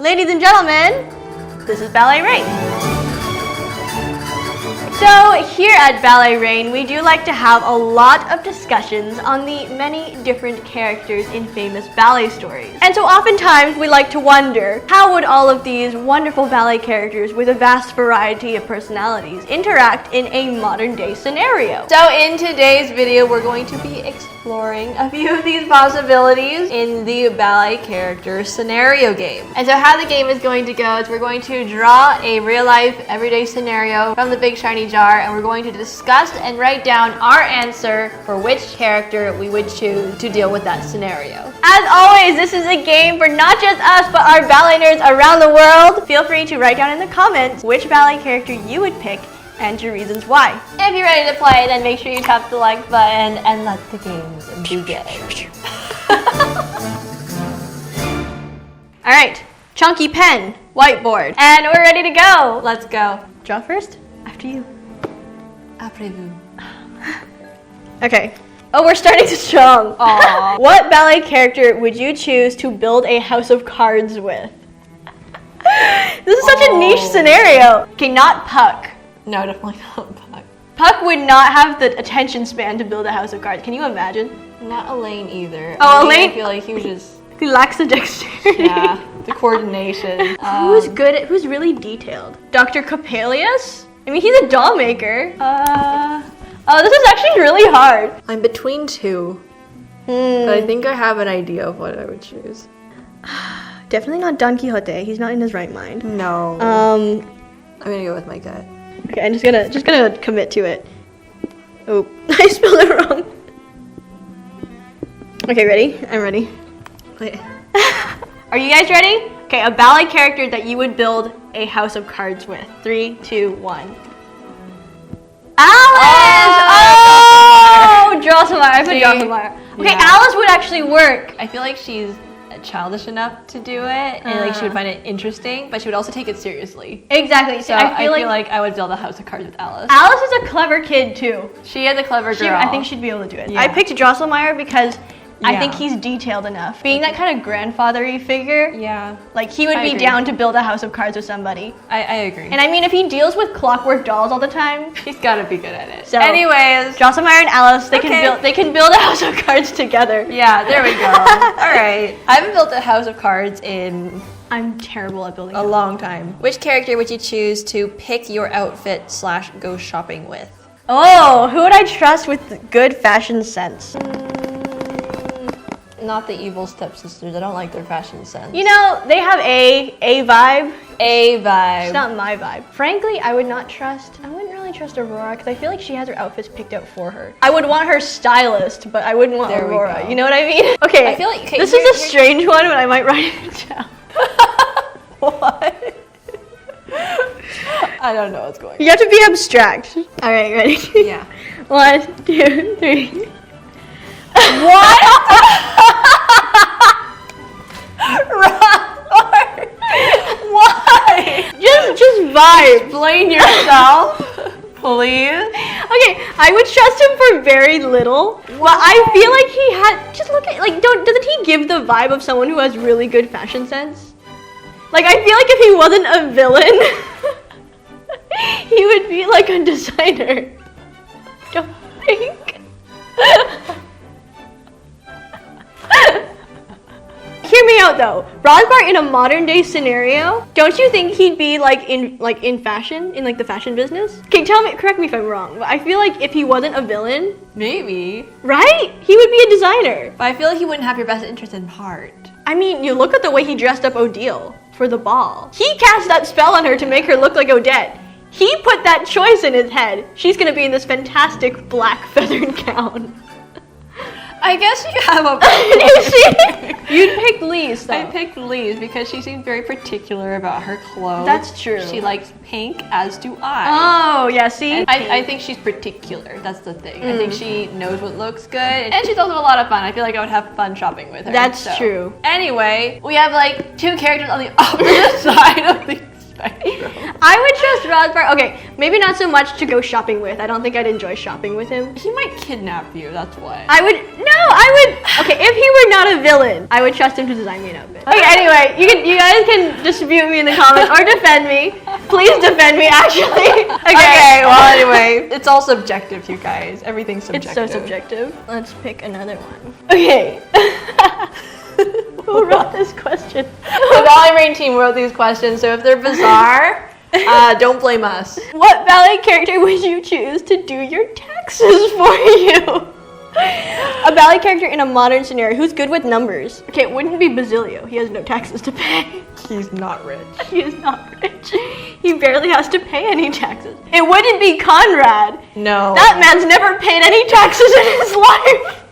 Ladies and gentlemen, this is Ballet Rain. So here at Ballet Rain, we do like to have a lot of discussions on the many different characters in famous ballet stories. And so oftentimes we like to wonder, how would all of these wonderful ballet characters with a vast variety of personalities interact in a modern day scenario? So in today's video, we're going to be exploring a few of these possibilities in the Ballet Character Scenario game. And so how the game is going to go is we're going to draw a real life everyday scenario from the big shiny jar, and we're going to discuss and write down our answer for which character we would choose to deal with that scenario. As always, this is a game for not just us, but our ballet nerds around the world. Feel free to write down in the comments which ballet character you would pick and your reasons why. If you're ready to play, then make sure you tap the like button and let the games begin. All right, chunky pen, whiteboard, and we're ready to go. Let's go. Draw first, after you. Après vous. Okay. Oh, we're starting strong. Aww. What ballet character would you choose to build a house of cards with? This is such a niche scenario. Okay, not Puck. No, definitely not Puck. Puck would not have the attention span to build a house of cards. Can you imagine? Not Elaine either. Oh, Elaine? I feel like he was just... He lacks the dexterity. Yeah, the coordination. Who's good at... Who's really detailed? Dr. Coppelius? I mean, he's a doll maker. Oh, this is actually really hard. I'm between two. But I think I have an idea of what I would choose. Definitely not Don Quixote. He's not in his right mind. No. I'm gonna go with my gut. Okay, I'm just gonna commit to it. Oh, I spelled it wrong. Okay, ready? I'm ready. Wait. Are you guys ready? Okay, a ballet character that you would build a house of cards with. 3, 2, 1. Alice! Oh! Drosselmeyer. I put Drosselmeyer. Okay, yeah. Alice would actually work. I feel like she's childish enough to do it, and like she would find it interesting, but she would also take it seriously. Exactly. So I feel like I would build a house of cards with Alice. Alice is a clever kid too. She is a clever girl. I think she'd be able to do it. Yeah. I picked Drosselmeyer because I think he's detailed enough. Being that kind of grandfather-y figure, like he would be down to build a house of cards with somebody. I agree. And I mean, if he deals with clockwork dolls all the time, he's gotta be good at it. So, anyways, Drosselmeyer and Alice, they can build a house of cards together. Yeah, there we go. All right. I haven't built a house of cards in... I'm terrible at building a long time. Which character would you choose to pick your outfit / go shopping with? Oh, who would I trust with good fashion sense? Not the evil stepsisters. I don't like their fashion sense. You know, they have a vibe. A vibe. It's not my vibe. Frankly, I wouldn't really trust Aurora because I feel like she has her outfits picked out for her. I would want her stylist, but I wouldn't want Aurora. You know what I mean? Okay, I feel like, this is a strange one, but I might write it down. What? I don't know what's going on. You have to be abstract. All right, ready? Yeah. 1, 2, 3. What? Why? Just vibe. Explain yourself, please. Okay, I would trust him for very little, but I feel like he had. Just look at doesn't he give the vibe of someone who has really good fashion sense? Like I feel like if he wasn't a villain, he would be like a designer. Don't think. Hear me out though. Rosbar in a modern day scenario, don't you think he'd be in fashion, in the fashion business? Okay, correct me if I'm wrong, but I feel like if he wasn't a villain, maybe, right? He would be a designer. But I feel like he wouldn't have your best interest in heart. I mean, you look at the way he dressed up Odile for the ball. He cast that spell on her to make her look like Odette. He put that choice in his head. She's gonna be in this fantastic black feathered gown. I guess you have a point. You'd pick Lise, though. I picked Lise because she seemed very particular about her clothes. That's true. She likes pink, as do I. Oh, yeah, see? I think she's particular. That's the thing. I think she knows what looks good. And she's also a lot of fun. I feel like I would have fun shopping with her. That's true. Anyway, we have 2 characters on the opposite side of the spectrum. I would trust Rosbar. Okay, maybe not so much to go shopping with. I don't think I'd enjoy shopping with him. He might kidnap you, that's why. Okay, if he were not a villain, I would trust him to design me an outfit. Okay, anyway, you guys can dispute me in the comments or defend me. Please defend me, actually. Okay, well anyway, it's all subjective, you guys. Everything's subjective. It's so subjective. Let's pick another one. Okay. Who wrote this question? The Ballet Brain team wrote these questions, so if they're bizarre, don't blame us. What ballet character would you choose to do your taxes for you? A ballet character in a modern scenario who's good with numbers. Okay, it wouldn't be Basilio. He has no taxes to pay. He's not rich. He is not rich. He barely has to pay any taxes. It wouldn't be Conrad. No. That man's never paid any taxes in his life.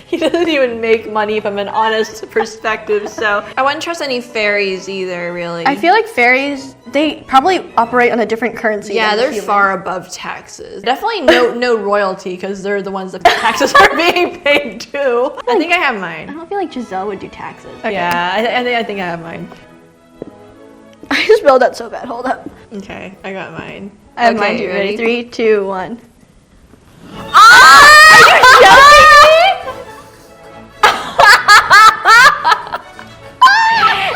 He doesn't even make money from an honest perspective, so I wouldn't trust any fairies either, really. I feel like fairies, they probably operate on a different currency. Yeah, they're far above taxes. Definitely no royalty, because they're the ones that the taxes are being paid to. I think I have mine. I don't feel like Giselle would do taxes. Okay. Yeah, I think I have mine. I spelled that so bad. Hold up. Okay, I got mine. I have mine too. Ready? 3, 2, 1. Ah! Are you joking me?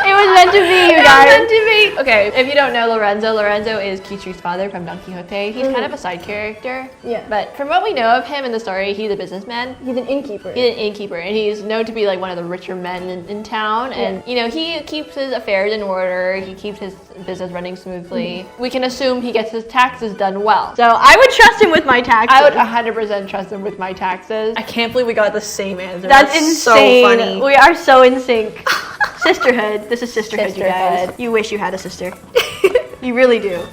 It was meant to be, you guys. Meant to be. Okay, if you don't know Lorenzo is Kichu's father from Don Quixote. He's kind of a side character. Yeah. But from what we know of him in the story, he's a businessman. He's an innkeeper. He's an innkeeper, and he's known to be like one of the richer men in town. And you know, he keeps his affairs in order. He keeps his business running smoothly. We can assume he gets his taxes done well. So I would trust him with my taxes. I would 100% trust him with my taxes. I can't believe we got the same answer. That's insane. So funny. We are so in sync. Sisterhood. This is sisterhood, you guys. You wish you had a sister. You really do.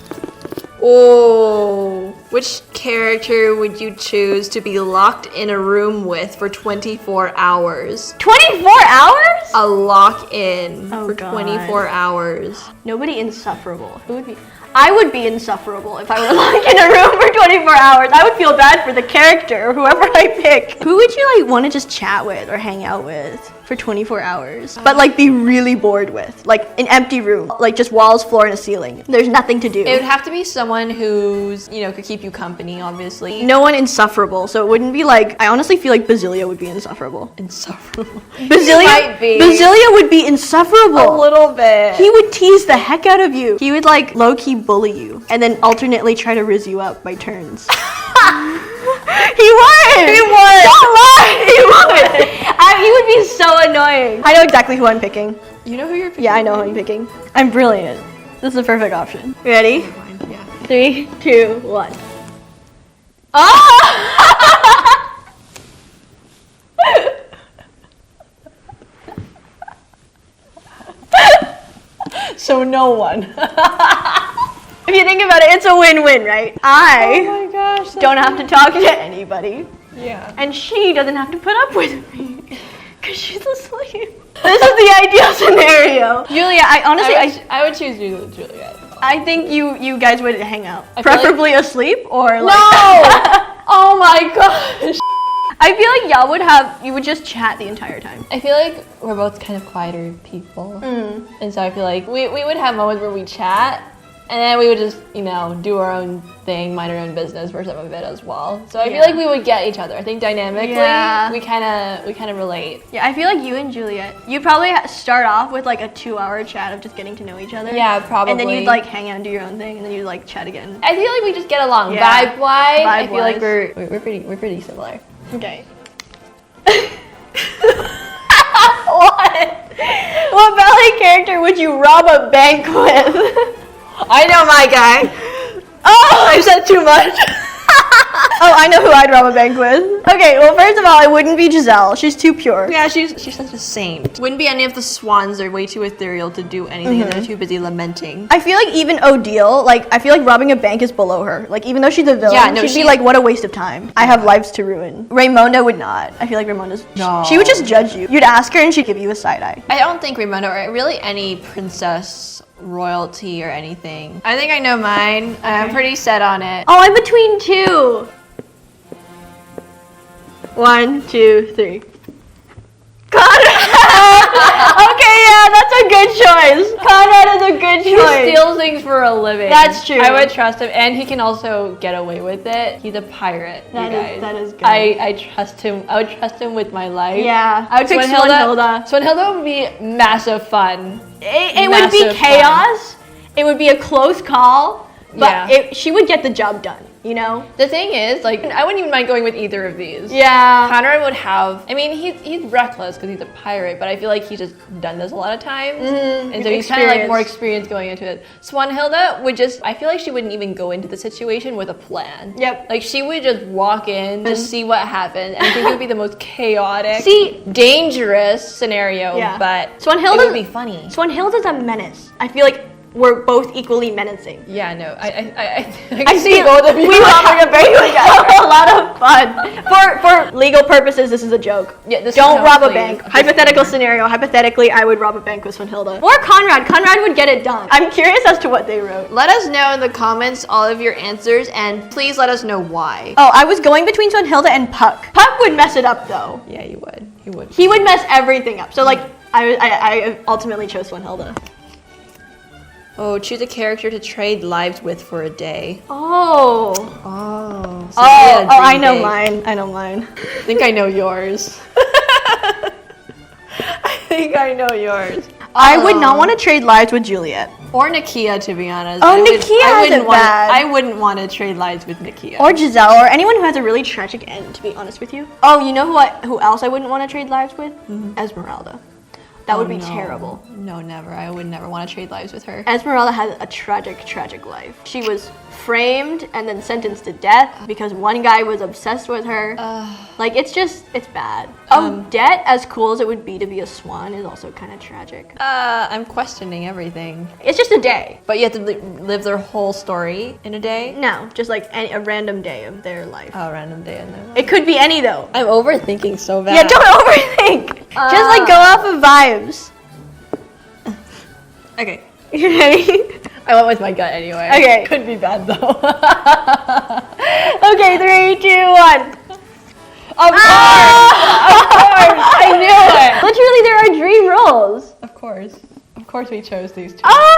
Oh, which character would you choose to be locked in a room with for 24 hours? 24 hours? A lock-in for God. 24 hours. Nobody insufferable. Who would be? I would be insufferable if I were locked in a room for 24 hours. I would feel bad for the character or whoever I pick. Who would you like want to just chat with or hang out with for 24 hours? But like be really bored with? Like an empty room, like just walls, floor, and a ceiling. There's nothing to do. It would have to be someone who's, you know, could keep you company, obviously. No one insufferable, so it wouldn't be like, I honestly feel like Basilio would be insufferable. Insufferable. Basilio would be insufferable. A little bit. He would tease the heck out of you. He would like low-key bully you and then alternately try to rizz you up by turns. He would! He would! Don't lie! He would! He would be so annoying. I know exactly who I'm picking. You know who you're picking? Yeah, I know who I'm picking. I'm brilliant. This is the perfect option. Ready? Yeah. 3, 2, 1. Oh! So no one. If you think about it, it's a win-win, right? I Oh my gosh. don't have to talk to anybody. Yeah. And she doesn't have to put up with me because she's asleep. This is the ideal scenario. Julia, I would choose Juliet. I think you guys would hang out. I feel Preferably asleep or like... No! Oh my gosh. I feel like you would just chat the entire time. I feel like we're both kind of quieter people. And so I feel like we would have moments where we chat, and then we would just, you know, do our own thing, mind our own business for some of it as well. So I feel like we would get each other. I think dynamically, we kind of relate. Yeah, I feel like you and Juliet, you'd probably start off with like a 2-hour chat of just getting to know each other. Yeah, probably. And then you'd like hang out and do your own thing, and then you'd like chat again. I feel like we just get along. Yeah. Vibe-wise, I feel like we're pretty similar. Okay. What ballet character would you rob a bank with? I know my guy. Oh! I said too much. Oh, I know who I'd rob a bank with. Okay, well, first of all, it wouldn't be Giselle. She's too pure. Yeah, she's such a saint. Wouldn't be any of the swans. They're way too ethereal to do anything, and they're too busy lamenting. I feel like even Odile, like, I feel like robbing a bank is below her. Like, even though she's a villain, she'd be like, what a waste of time. I have lives to ruin. Raymonda would not. I feel like Raymonda's... No. She would just judge you. You'd ask her, and she'd give you a side eye. I don't think Raymonda, or really any princess, royalty, or anything. I think I know mine. Okay. I'm pretty set on it. Oh, I'm between two. 1, 2, 3. Conrad! Okay, yeah, that's a good choice. Conrad is a a good He choice. steals things for a living. That's true. I would trust him, and he can also get away with it. He's a pirate, you guys. That is good. I trust him. I would trust him with my life. Yeah, I would pick Swanhilda. Swanhilda would be massive fun. It would be chaos. It would be a close call, but she would get the job done. You know? The thing is, like, I wouldn't even mind going with either of these. Yeah. Conrad would have, I mean, he's reckless because he's a pirate, but I feel like he's just done this a lot of times. And so he's kind of like more experienced going into it. Swanhilda would just, I feel like she wouldn't even go into the situation with a plan. Yep. Like, she would just walk in, just see what happened, and I think it would be the most chaotic, dangerous scenario, but it Swanhilda would be funny. Swanhilda's a menace. I feel like we're both equally menacing. Yeah, no, I see both of you. We would have a lot of fun. For legal purposes, this is a joke. Yeah, don't rob a bank. Hypothetical scenario. Hypothetically, I would rob a bank with Swanhilda. Or Conrad. Conrad would get it done. I'm curious as to what they wrote. Let us know in the comments all of your answers, and please let us know why. Oh, I was going between Swanhilda and Puck. Puck would mess it up, though. Yeah, you would. He would. He would mess everything up. So, like, I ultimately chose Swanhilda. Oh, choose a character to trade lives with for a day. Oh. So I know mine. I know mine. I think I know yours. I think I know yours. I would not want to trade lives with Juliet. Or Nakia, to be honest. I wouldn't want to trade lives with Nakia. Or Giselle, or anyone who has a really tragic end, to be honest with you. Oh, you know who else I wouldn't want to trade lives with? Esmeralda. That would be terrible. No, never. I would never want to trade lives with her. Esmeralda had a tragic life. She was framed and then sentenced to death because one guy was obsessed with her. Like, it's bad. Debt, as cool as it would be to be a swan, is also kind of tragic. I'm questioning everything. It's just a day. But you have to live their whole story in a day? No, just like a random day of their life. Oh, random day in their life. It could be any, though. I'm overthinking so bad. Yeah, don't overthink. Just like go off of vibes. Okay. You ready? I went with my gut anyway. Okay. Could be bad though. Okay, 3, 2, 1. Of course! I knew it! Literally, there are dream roles. Of course we chose these two. Oh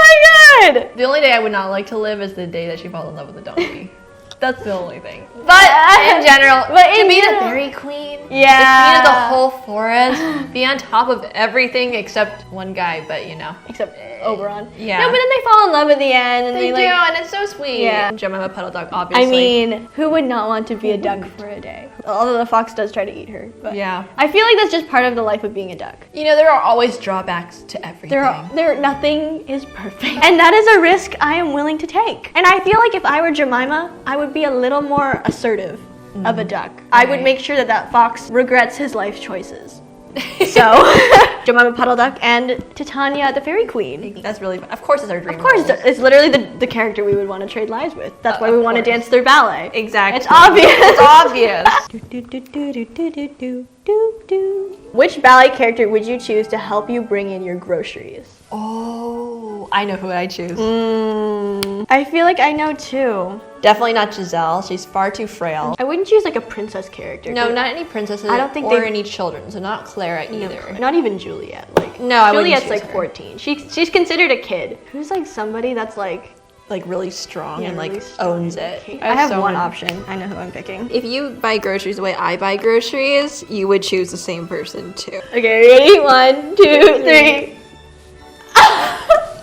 my god! The only day I would not like to live is the day that she falls in love with a donkey. That's the only thing. But in general, to be the fairy queen, yeah, the queen of the whole forest, be on top of everything except one guy, but you know. Except Oberon. Yeah. No, but then they fall in love at the end. And they do, and it's so sweet. Yeah. Jemima Puddle Duck, obviously. I mean, who would not want to be a duck for a day? Although the fox does try to eat her. But yeah. I feel like that's just part of the life of being a duck. You know, there are always drawbacks to everything. Nothing is perfect. And that is a risk I am willing to take. And I feel like if I were Jemima, I would be a little more assertive of a duck. Right. I would make sure that fox regrets his life choices. So, Jemima Puddle Duck and Titania the Fairy Queen. That's really fun. Of course it's our dream. Of course, it's literally the character we would want to trade lives with. That's why we want to dance their ballet. Exactly. It's obvious. It's obvious. Which ballet character would you choose to help you bring in your groceries? Oh, I know who I choose. I feel like I know too. Definitely not Giselle. She's far too frail. I wouldn't choose like a princess character. No, not any princesses. I don't think or any children. So not Clara either. No, not even Juliet. Like no, Juliet's like 14. She's considered a kid. Who's like somebody that's like really strong and like owns it. I have one option. I know who I'm picking. If you buy groceries the way I buy groceries, you would choose the same person too. Okay, ready? 1, 2, 3.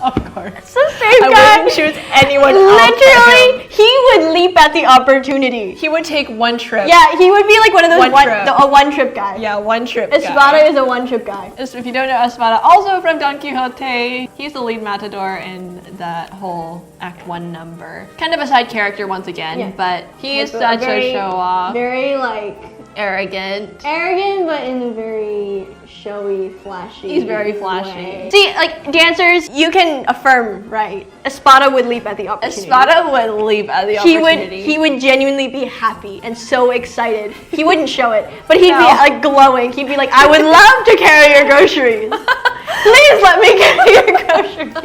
Of course. It's the same guy. I wouldn't choose anyone else. Literally, he would leap at the opportunity. He would take one trip. Yeah, he would be like one of those a one-trip guy. Yeah, one-trip Espada is a one-trip guy. If you don't know Espada, also from Don Quixote, he's the lead matador in that whole Act 1 number. Kind of a side character once again, but he is such a show-off. Very like... Arrogant, but in a very showy, flashy. He's very flashy. Way. See, like dancers, you can affirm, right? Espada would leap at the opportunity. Espada would leap at the opportunity. He would genuinely be happy and so excited. He wouldn't show it, but he'd be like glowing. He'd be like, "I would love to carry your groceries. Please let me carry your groceries."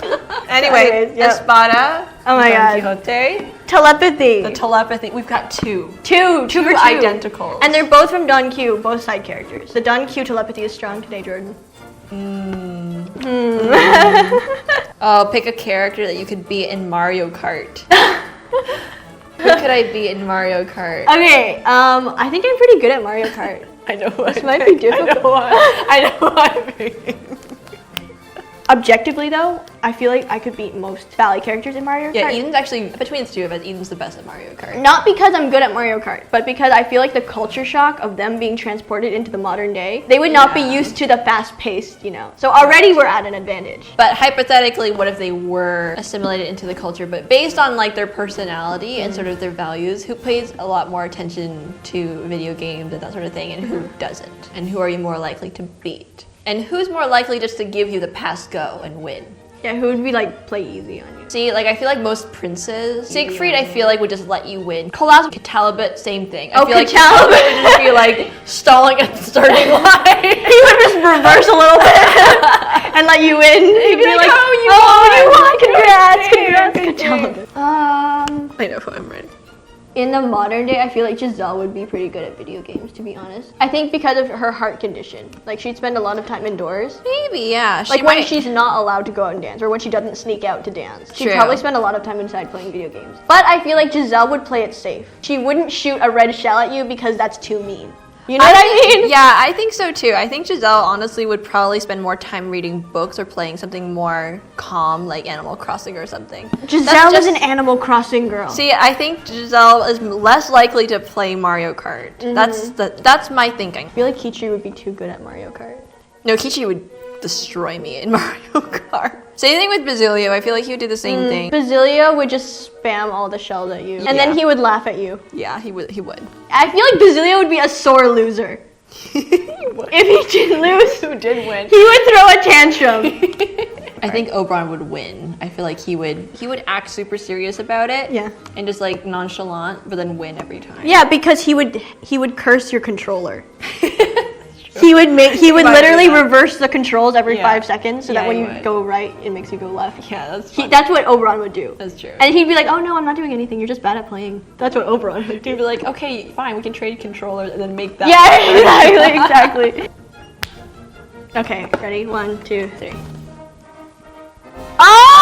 Anyway, Espada. Oh my God. Don Quixote. Telepathy. The telepathy. We've got two. Two identical. And they're both from Don Q, both side characters. The Don Q telepathy is strong today, Jordan. Oh, pick a character that you could be in Mario Kart. Who could I be in Mario Kart? Okay, I think I'm pretty good at Mario Kart. I know what This might be difficult. I know what I'm thinking. Objectively though, I feel like I could beat most Ballet characters in Mario Kart. Yeah, Eden's actually, between the two of us, Eden's the best at Mario Kart. Not because I'm good at Mario Kart, but because I feel like the culture shock of them being transported into the modern day, they would not be used to the fast-paced, you know. So already we're at an advantage. But hypothetically, what if they were assimilated into the culture, but based on like their personality and sort of their values, who pays a lot more attention to video games and that sort of thing, and who doesn't? And who are you more likely to beat? And who's more likely just to give you the pass go and win? Yeah, who would be like play easy on you? See, like I feel like most princes, Siegfried, I feel like would just let you win. Colossus, Catalabit, same thing. I feel like Catalabit would just be like stalling at the starting line. He would just reverse a little bit and let you win. He'd be like, oh, you won! Congrats! Good job. I know who I'm ready. In the modern day, I feel like Giselle would be pretty good at video games, to be honest. I think because of her heart condition. Like, she'd spend a lot of time indoors. Maybe, yeah. Like, when she's not allowed to go out and dance, or when she doesn't sneak out to dance. She'd probably spend a lot of time inside playing video games. But I feel like Giselle would play it safe. She wouldn't shoot a red shell at you because that's too mean. You know what I mean? Yeah, I think so too. I think Giselle honestly would probably spend more time reading books or playing something more calm, like Animal Crossing or something. Giselle is an Animal Crossing girl. See, I think Giselle is less likely to play Mario Kart. That's my thinking. I feel like Kichi would be too good at Mario Kart. No, Kichi would destroy me in Mario Kart. Same thing with Basilio. I feel like he would do the same thing. Basilio would just spam all the shells at you. And then he would laugh at you. Yeah, he would. I feel like Basilio would be a sore loser. If he didn't lose, who did win? He would throw a tantrum. I think Oberon would win. I feel like he would act super serious about it. Yeah. And just like nonchalant, but then win every time. Yeah, because he would curse your controller. He would literally reverse the controls every 5 seconds so that when you go right, it makes you go left. Yeah, that's that's what Oberon would do. That's true. And he'd be like, oh no, I'm not doing anything. You're just bad at playing. That's what Oberon would do. He'd be like, okay, fine, we can trade controllers and then make that. Yeah, exactly. Okay, ready? 1, 2, 3. Oh!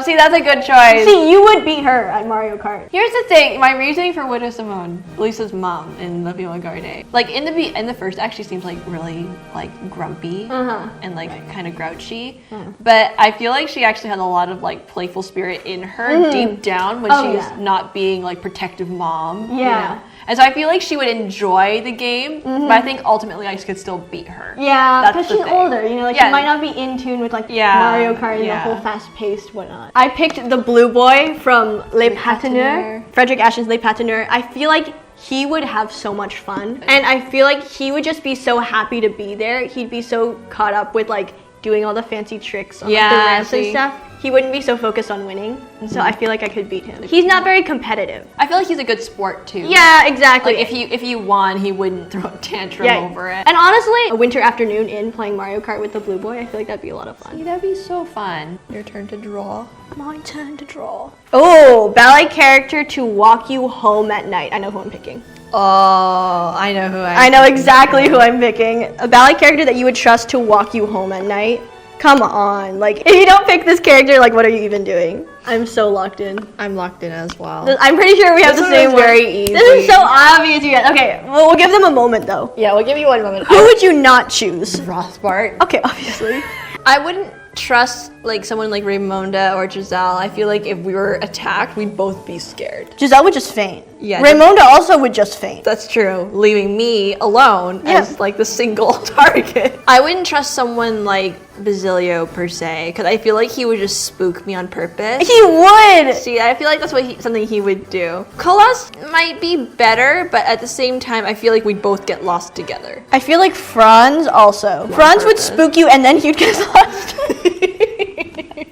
See, that's a good choice. See, you would beat her at Mario Kart. Here's the thing, my reasoning for Widow Simone, Lisa's mom in La Vie Garde, like in the first act, she seems like really like grumpy and like kind of grouchy, but I feel like she actually had a lot of like playful spirit in her deep down when she's not being like protective mom. Yeah. You know? And so I feel like she would enjoy the game, but I think ultimately I could still beat her. Yeah, because she's older, you know, like she might not be in tune with like Mario Kart and the whole fast-paced whatnot. I picked the blue boy from Les Patineurs, Frederick Ashton's Les Patineurs. I feel like he would have so much fun, and I feel like he would just be so happy to be there. He'd be so caught up with like doing all the fancy tricks on like, the ramps and stuff. He wouldn't be so focused on winning, so I feel like I could beat him. He's not very competitive. I feel like he's a good sport too. Yeah, exactly. Like if you won, he wouldn't throw a tantrum over it. And honestly, a winter afternoon in playing Mario Kart with the blue boy, I feel like that'd be a lot of fun. See, that'd be so fun. Your turn to draw. My turn to draw. Oh, ballet character to walk you home at night. I know who I'm picking. Oh, I know who I know exactly who I'm picking. A ballet character that you would trust to walk you home at night. Come on, like, if you don't pick this character, like, what are you even doing? I'm so locked in. I'm locked in as well. I'm pretty sure we have the same one. Very easy. This is so obvious, you guys. Okay, well, we'll give them a moment, though. Yeah, we'll give you one moment. Who would you not choose? Rothbart. Okay, obviously. I wouldn't trust, like, someone like Raymonda or Giselle. I feel like if we were attacked, we'd both be scared. Giselle would just faint. Yeah. Raymonda also would just faint. That's true. Leaving me alone as, like, the single target. I wouldn't trust someone like Basilio, per se, because I feel like he would just spook me on purpose. He would! See, I feel like that's something he would do. Colas might be better, but at the same time, I feel like we'd both get lost together. I feel like Franz also. Franz would spook you and then you'd get lost.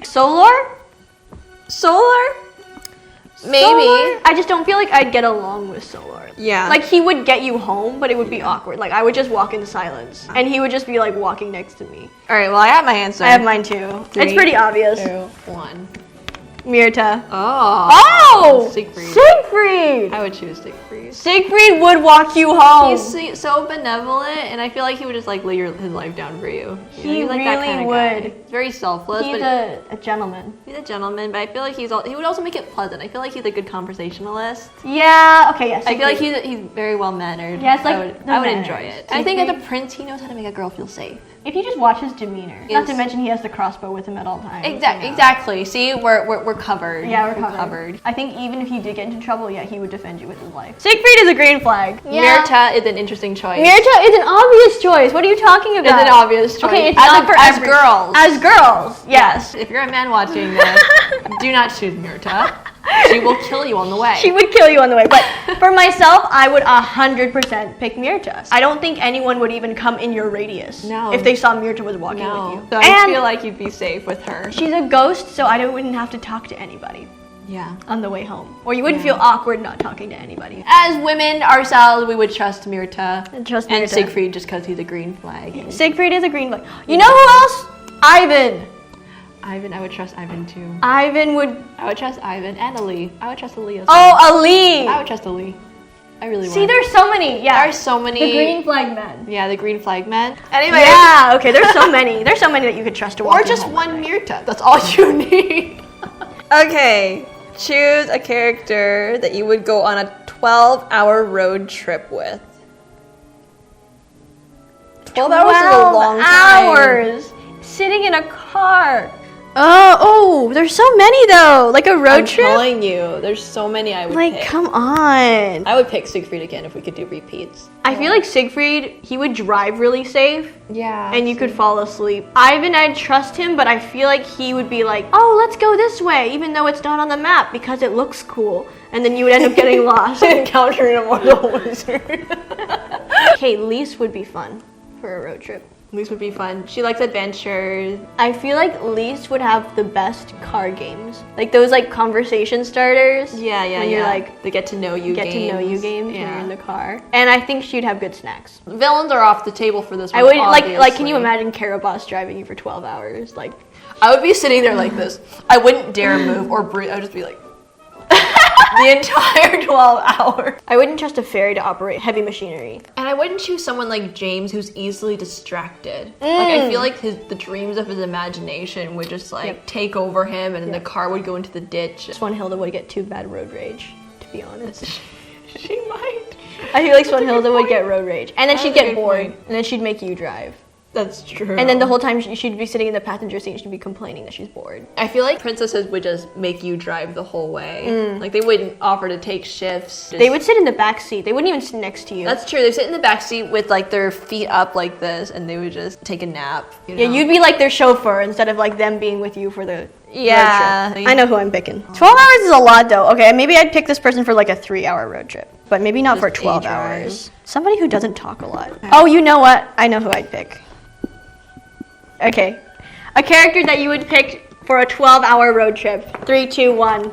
Solar? Maybe. Solar? I just don't feel like I'd get along with Solar. Yeah. Like, he would get you home, but it would be awkward. Like, I would just walk in silence. And he would just be, like, walking next to me. All right, well, I have my answer. I have mine, too. 3, it's pretty obvious. 2, 1. Mirta. Oh! Oh! Siegfried. Siegfried. I would choose Siegfried. Siegfried would walk you home. He's so benevolent, and I feel like he would just like lay his life down for you. He he's like really that kind of would. Guy. He's very selfless. He's but a gentleman. He's a gentleman, but I feel like he would also make it pleasant. I feel like he's a good conversationalist. Yeah. Okay. Yes. I feel like he's very well mannered. Yeah, it's like I would enjoy it. I think Siegfried. as a prince, he knows how to make a girl feel safe. If you just watch his demeanor, not to Yes. mention he has the crossbow with him at all times. Exactly. See, we're covered. Yeah, we're covered. I think even if he did get into trouble, yeah, he would defend you with his life. Siegfried is a green flag. Yeah. Mirta is an interesting choice. Mirta is an obvious choice. What are you talking about? It's an obvious choice. Okay, it's not for as girls. As girls, yes. If you're a man watching this, do not choose Mirta. She will kill you on the way. She would kill you on the way. But for myself, I would 100% pick Mirta. I don't think anyone would even come in your radius if they saw Mirta was walking with you. So I feel like you'd be safe with her. She's a ghost, so I wouldn't have to talk to anybody. Yeah. On the way home. Or you wouldn't feel awkward not talking to anybody. As women ourselves, we would trust Mirta. And Siegfried just because he's a green flag. Siegfried is a green flag. You know who else? Ivan. I would trust Ivan too. I would trust Ivan and Ali. I would trust Ali as well. Oh, Ali. I would trust Ali. I really would. See, there's so many. Yeah. There's so many. The green flag men. Yeah, the green flag men. Anyway. Yeah, okay, there's so many. There's so many that you could trust to walk Or just one Mirta. That's all you need. Okay. Choose a character that you would go on a 12-hour road trip with. 12 hours is a long time. Sitting in a car. Oh, there's so many though. Like a road trip? I'm telling you, there's so many I would pick. Like, come on. I would pick Siegfried again if we could do repeats. I feel like Siegfried, he would drive really safe. Yeah. And you could fall asleep. Ivan, I'd trust him, but I feel like he would be like, oh, let's go this way, even though it's not on the map because it looks cool. And then you would end up getting lost. Encountering a mortal wizard. Okay, Lise would be fun for a road trip. Lise would be fun. She likes adventures. I feel like Lise would have the best car games. Like those like conversation starters. Yeah. When you're like the get to know you games. When you're in the car. And I think she'd have good snacks. Villains are off the table for this one. I would like can you imagine Carabas driving you for 12 hours? Like I would be sitting there like this. I wouldn't dare move or breathe. I would just be like the entire 12 hours. I wouldn't trust a fairy to operate heavy machinery. And I wouldn't choose someone like James who's easily distracted. Like I feel like the dreams of his imagination would just like take over him and then the car would go into the ditch. Swanhilda would get too bad road rage, to be honest. She might. I feel like Swanhilda would get road rage. And then she'd get bored. And then she'd make you drive. That's true. And then the whole time she'd be sitting in the passenger seat and she'd be complaining that she's bored. I feel like princesses would just make you drive the whole way. Like they wouldn't offer to take shifts. They would sit in the back seat. They wouldn't even sit next to you. That's true. They sit in the back seat with like their feet up like this and they would just take a nap. You know? Yeah, you'd be like their chauffeur instead of like them being with you for the road trip. I know who I'm picking. 12 hours is a lot though. Okay, maybe I'd pick this person for like a 3-hour road trip. But maybe not for 12 hours. Somebody who doesn't talk a lot. Oh, you know what? I know who I'd pick. Okay, a character that you would pick for a 12-hour road trip. 3, 2, 1.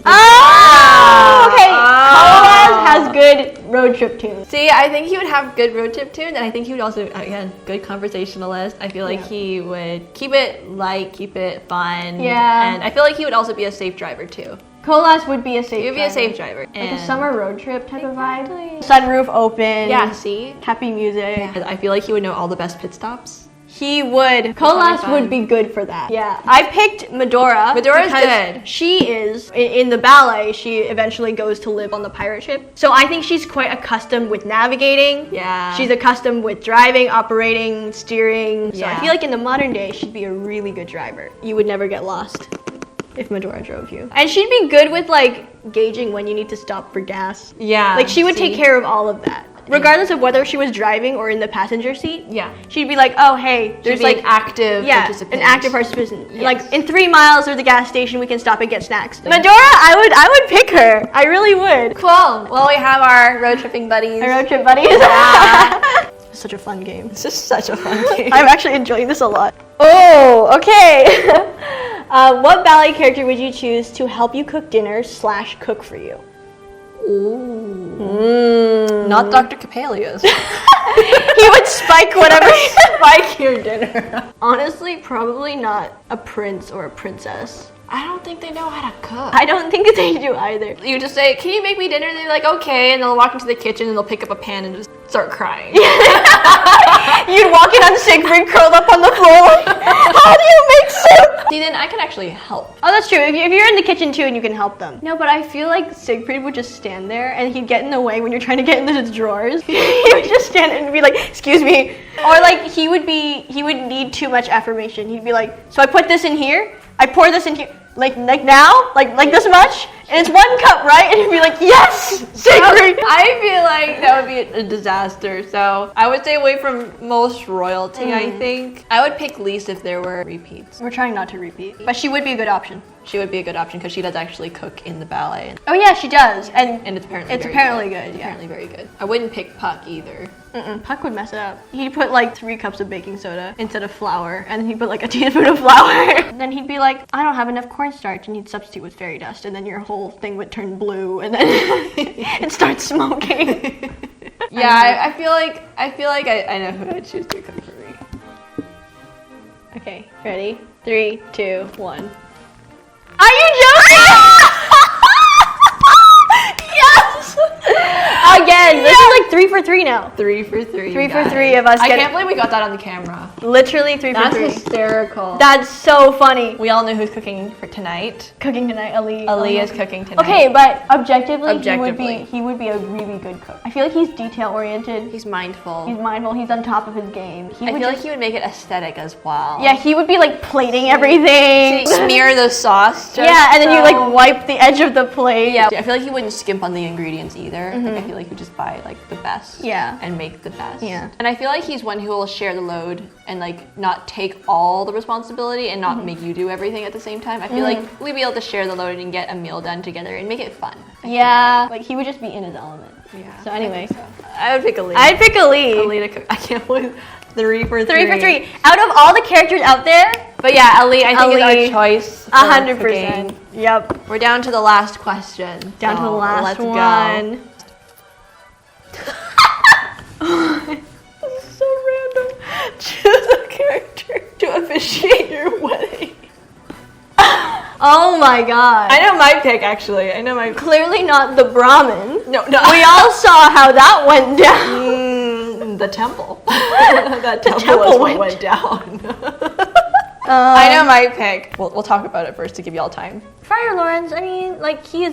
Oh, okay. Kolas has good road trip tunes. See, I think he would have good road trip tunes, and I think he would also, again, good conversationalist. I feel like he would keep it light, keep it fun. Yeah. And I feel like he would also be a safe driver too. Kolas would be a safe driver. He would be a safe driver. Like a summer road trip type of vibe. Sunroof open. Yeah, see? Happy music. Yeah. I feel like he would know all the best pit stops. He would. Kolas would be good for that. Yeah. I picked Medora. Medora's good. She is, in the ballet, she eventually goes to live on the pirate ship. So I think she's quite accustomed with navigating. Yeah. She's accustomed with driving, operating, steering. So Yeah. I feel like in the modern day, she'd be a really good driver. You would never get lost if Medora drove you. And she'd be good with like gauging when you need to stop for gas. Yeah. Like she would take care of all of that. Regardless of whether she was driving or in the passenger seat, she'd be like, "Oh, hey, there's like an active participant." An active participant. Yes. Like in 3 miles there's the gas station, we can stop and get snacks." Medora, I would pick her. I really would. Cool. Well, we have our road tripping buddies. Our road trip buddies. Yeah. It's such a fun game. It's just such a fun game. I'm actually enjoying this a lot. Oh, okay. What ballet character would you choose to help you cook dinner / cook for you? Ooh. Not Dr. Capelius. He would spike whatever. Spike your dinner. Honestly, probably not a prince or a princess. I don't think they know how to cook. I don't think they do either. You just say, can you make me dinner? And they're like, okay. And they'll walk into the kitchen and they'll pick up a pan and just start crying. You'd walk in on Siegfried curled up on the floor. How do you make soup? See, then I can actually help. Oh, that's true. If you're in the kitchen too and you can help them. No, but I feel like Siegfried would just stand there and he'd get in the way when you're trying to get into the drawers. He would just stand and be like, excuse me. Or like he would need too much affirmation. He'd be like, so I put this in here, I pour this in here, like now, like this much, and it's 1 cup, right? And he'd be like, yes, Siegfried. I feel like that would be a disaster. So I would stay away from most royalty, I think. I would pick least if there were repeats. We're trying not to repeat, but she would be a good option. She would be a good option because she does actually cook in the ballet. Oh yeah, she does, and it's apparently good. Yeah. Apparently very good. I wouldn't pick Puck either. Puck would mess it up. He'd put like 3 cups of baking soda instead of flour, and then he'd put like a teaspoon of flour. Then he'd be like, I don't have enough cornstarch, and he'd substitute with fairy dust, and then your whole thing would turn blue, and then it starts smoking. Yeah, I feel like I know who I'd choose to cook for me. Okay, ready? 3, 2, 1. Are you joking? Yes! Again, this is like 3 for 3 now. 3 for 3. 3 for 3 of us. I can't believe we got that on the camera. Literally 3 for 3. That's hysterical. That's so funny. We all know who's cooking for tonight. Cooking tonight, Ali. Ali is cooking tonight. Okay, but objectively, he would be a really good cook. I feel like he's detail oriented. He's mindful. He's on top of his game. I feel like he would make it aesthetic as well. Yeah, he would be like plating everything. Smear the sauce. Yeah, and then you like wipe the edge of the plate. Yeah, I feel like he wouldn't skimp on the ingredients either. Like, I feel like he would just buy like the best. Yeah. And make the best. Yeah. And I feel like he's one who will share the load and like not take all the responsibility and not make you do everything at the same time. I feel like we'd be able to share the load and get a meal done together and make it fun. Yeah, like he would just be in his element. Yeah. So anyway, I would pick Ali. I'd pick Ali. Ali to cook. I can't believe 3 for 3. 3 for 3. Out of all the characters out there, but yeah, Ali, I think is our choice. 100%. Yep. We're down to the last question. Down to the last let's one. This is so random. Choose a character to officiate your wedding. Oh my god. I know my pick actually. Clearly not the Brahmin. No. We all saw how that went down. The temple. That temple went down. I know my pick. We'll talk about it first to give y'all time. Friar Lawrence, I mean, like I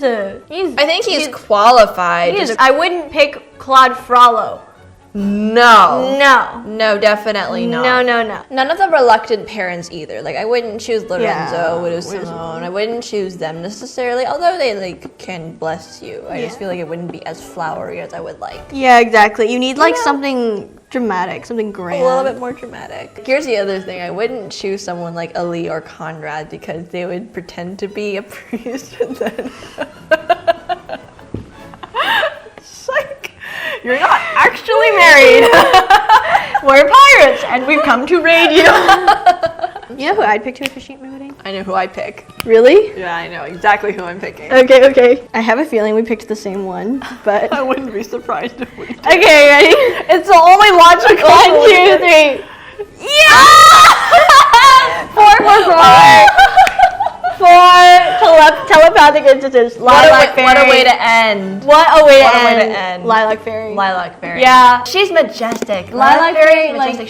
think he's qualified. I wouldn't pick Claude Frollo. No, definitely not. No. None of the reluctant parents either. Like I wouldn't choose Lorenzo, Widow Simone. I wouldn't choose them necessarily, although they like can bless you. I just feel like it wouldn't be as flowery as I would like. Yeah, exactly. You need like something dramatic, something grand. A little bit more dramatic. Here's the other thing. I wouldn't choose someone like Ali or Conrad because they would pretend to be a priest and then it's like you're not actually married. We're pirates and we've come to raid you. You know who I'd pick to officiate my wedding? I know who I pick. Really? Yeah, I know exactly who I'm picking. Okay. I have a feeling we picked the same one, but I wouldn't be surprised if we did. Okay, ready? It's the only logical. 1, 2, 3. Yeah! 4 telepathic instances. Lilac Fairy. What a way to end. What a way to end. Lilac Fairy. Lilac Fairy. Yeah. She's majestic. Lilac Fairy, majestic.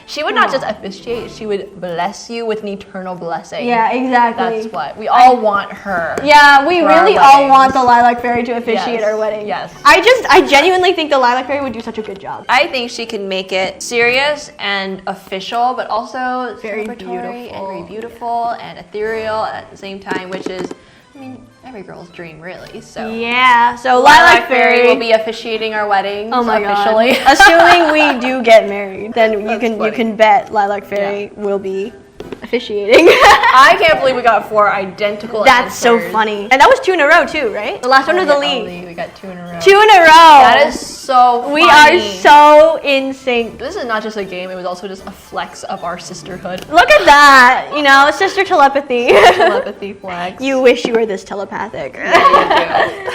She would not just officiate, she would bless you with an eternal blessing. Yeah, exactly. That's what. We all want her. Yeah, we really all want the Lilac Fairy to officiate our wedding. Yes. I genuinely think the Lilac Fairy would do such a good job. I think she can make it serious and official, but also very celebratory and very beautiful and ethereal at the same time, which is, I mean, every girl's dream, really. So yeah. So Lilac Fairy will be officiating our wedding. Oh my officially. God. Assuming we do get married, then you can bet Lilac Fairy will be officiating. I can't believe we got 4 identical That's answers. so funny. And that was 2 in a row too, right? The last one was the lead. We got 2 in a row. 2 in a row. That is so funny. We are so in sync. This is not just a game, it was also just a flex of our sisterhood. Look at that. You know, sister telepathy. Telepathy flex. You wish you were this telepathic. Yeah, you do.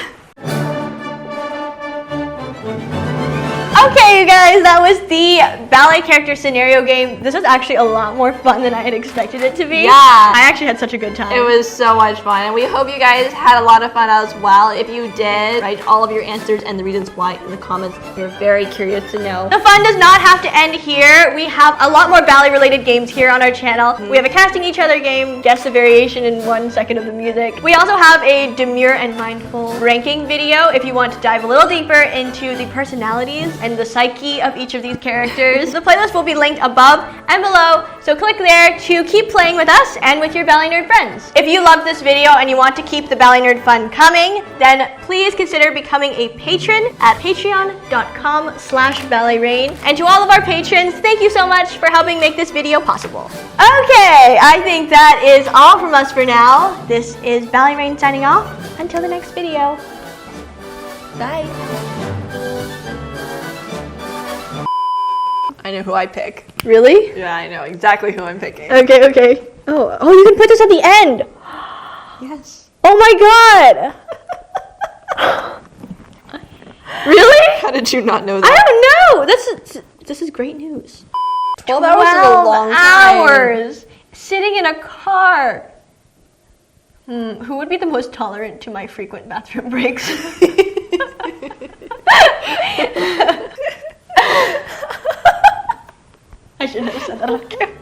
Okay, you guys, that was the ballet character scenario game. This was actually a lot more fun than I had expected it to be. Yeah. I actually had such a good time. It was so much fun, and we hope you guys had a lot of fun as well. If you did, write all of your answers and the reasons why in the comments. We're very curious to know. The fun does not have to end here. We have a lot more ballet-related games here on our channel. We have a casting each other game, guess a variation in 1 second of the music. We also have a demure and mindful ranking video if you want to dive a little deeper into the personalities and the psyche of each of these characters. The playlist will be linked above and below, so click there to keep playing with us and with your Ballet Nerd friends. If you loved this video and you want to keep the Ballet Nerd fun coming, then please consider becoming a patron at patreon.com/balletrain. And to all of our patrons, thank you so much for helping make this video possible. Okay, I think that is all from us for now. This is Ballet Rain signing off. Until the next video. Bye. I know who I pick. Really? Yeah, I know exactly who I'm picking. Okay. Oh, you can put this at the end. Yes. Oh my god. Really? How did you not know that? I don't know. This is great news. 12 hours is a long time. hours sitting in a car. Who would be the most tolerant to my frequent bathroom breaks? I shouldn't have said that on camera.